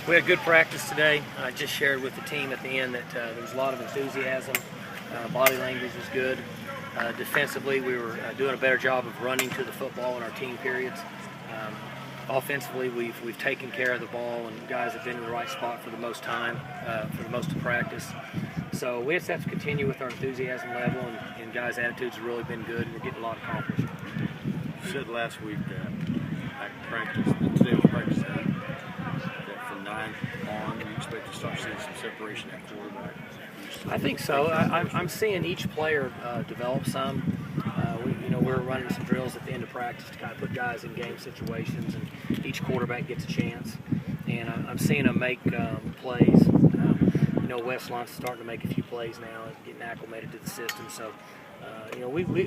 We had good practice today. I just shared with the team at the end that there was a lot of enthusiasm. Body language was good. Defensively, we were doing a better job of running to the football in our team periods. Offensively, we've taken care of the ball, and guys have been in the right spot for the most time, for the most of practice. So we just have to continue with our enthusiasm level, and guys' attitudes have really been good, and we're getting a lot accomplished. You said last week at practice, today was practice day, that from 9 on, you expect to start seeing some separation at quarterback. I think so. I'm seeing each player develop some. We're running some drills at the end of practice to kind of put guys in game situations, and each quarterback gets a chance. And I'm seeing them make plays. Wes Lunt's starting to make a few plays now, getting acclimated to the system. So,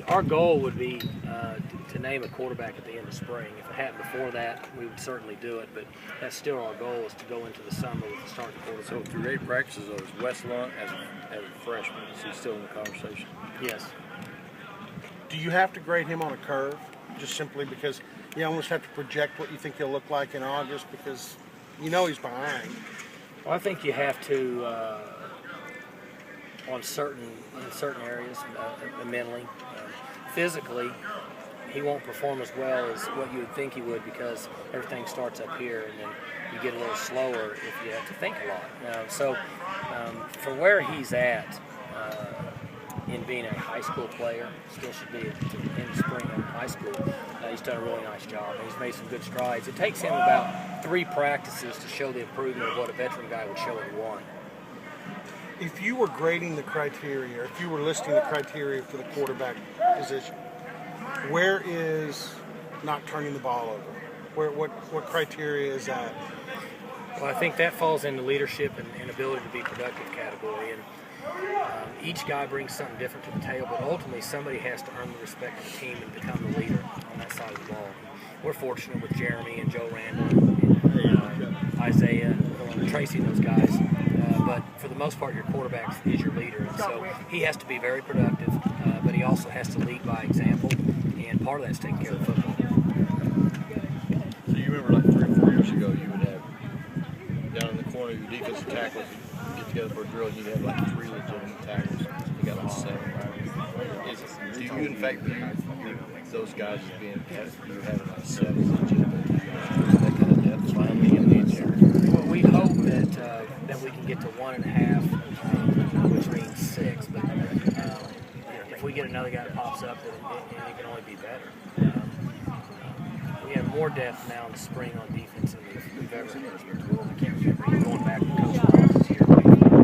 our goal would be to name a quarterback at the end of spring. If it happened before that, we would certainly do it. But that's still our goal, is to go into the summer with the starting quarterback. So through 8 practices, though, is Wes Lunt as a freshman? Is he still in the conversation? Yes. Do you have to grade him on a curve, just simply because you almost have to project what you think he'll look like in August, because he's behind? Well, I think you have to in certain areas, mentally, physically. He won't perform as well as what you would think he would, because everything starts up here, and then you get a little slower if you have to think a lot. For where he's at in being a high school player, still should be in the spring in high school. He's done a really nice job. He's made some good strides. It takes him about 3 practices to show the improvement of what a veteran guy would show in 1. If you were grading the criteria, or if you were listing the criteria for the quarterback position, where is not turning the ball over? What criteria is that? Well, I think that falls in the leadership and ability to be productive category. And each guy brings something different to the table, but ultimately somebody has to earn the respect of the team and become the leader on that side of the ball. We're fortunate with Jeremy and Joe Randall and Isaiah and Tracy and those guys. But for the most part, your quarterback is your leader. And so he has to be very productive, but he also has to lead by example, and part of that's taking care of the football. So you remember like 3 or 4 years ago, you would have down in the corner your defensive tackles get together for a drill, and you'd have like 3 legitimate tackles. You got like 7. Do you in fact view those guys as being you having like 7 legitimate tackles? That kind of depth finally in the interior. Well, we hope that we can get to 1.5, which means 6. But if we get another guy that pops up, then it can only be better. We have more depth now in the spring on defense than we've ever had. I can't remember going back to Coach Brown's year. We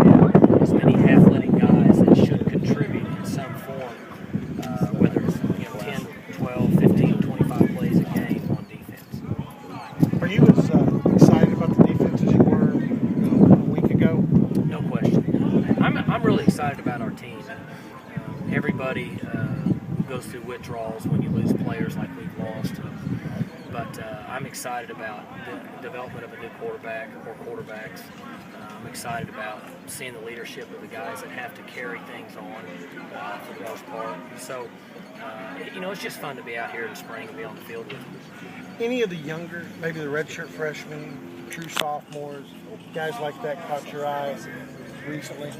have as many athletic guys that should contribute in some form, whether it's 10, 12, 15, 25 plays a game on defense. Are you as excited about the defense as you were a week ago? No question. I'm really excited about our team. Everybody goes through withdrawals when you lose players like we've lost. But I'm excited about the development of a new quarterback or quarterbacks. I'm excited about seeing the leadership of the guys that have to carry things on for the most part. And so, it's just fun to be out here in the spring and be on the field with them. Any of the younger, maybe the redshirt freshmen, true sophomores, guys like that caught your eye recently?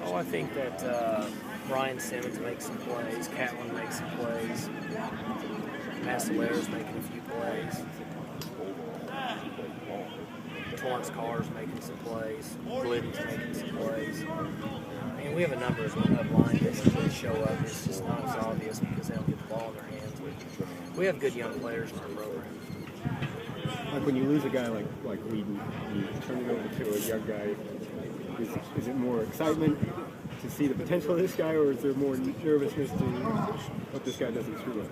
Oh, I think that Ryan Simmons makes some plays, Catlin makes some plays, Massillaire's making a few plays, Torrance Carr's making some plays, Glidden's making some plays. And we have a number of linemen that show up. It's just not as obvious because they don't get the ball in their hands. We have good young players in our program. Like when you lose a guy like Glidden, you turn it over to a young guy, is it more excitement to see the potential of this guy, or is there more nervousness to what this guy doesn't screw up?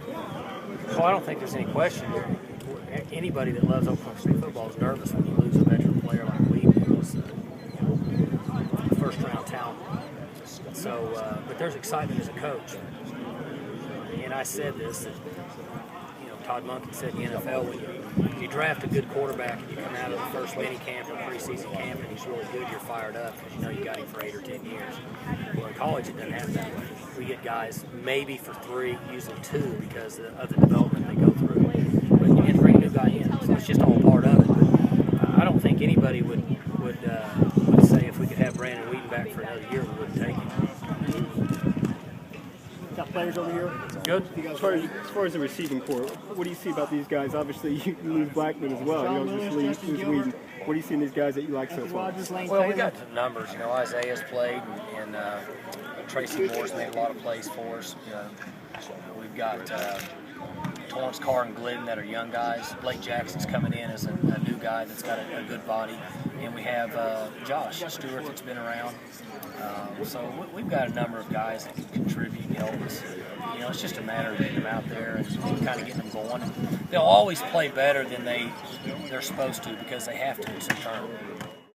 Well, I don't think there's any question. Anybody that loves Oklahoma State football is nervous when you lose a veteran player like Glidden, who was first-round talent. So, but there's excitement as a coach. And I said this, that, Todd Monken said in the NFL, when you draft a good quarterback and you come out of the first mini camp or preseason camp and he's really good, you're fired up because you got him for 8 or 10 years. Well, in college, it doesn't happen that way. We get guys maybe for 3, usually 2, because of the development they go through. But you have to bring a new guy in, so it's just all part of it. But I don't think any guys over here? Good. As far as the receiving core, what do you see about these guys? Obviously, you lose Blackman as well. You don't just lose Whedon. What do you see in these guys that you like so far? Well, we got the numbers. You know, Isaiah's played, and Tracy Moore's made a lot of plays for us. We've got Torrance Carr and Glidden that are young guys. Blake Jackson's coming in as a new guy that's got a good body. And we have Josh Stewart that's been around. So we've got a number of guys that can contribute and help us. You know, it's just a matter of getting them out there and kind of getting them going. And they'll always play better than they're supposed to because they have to in some term.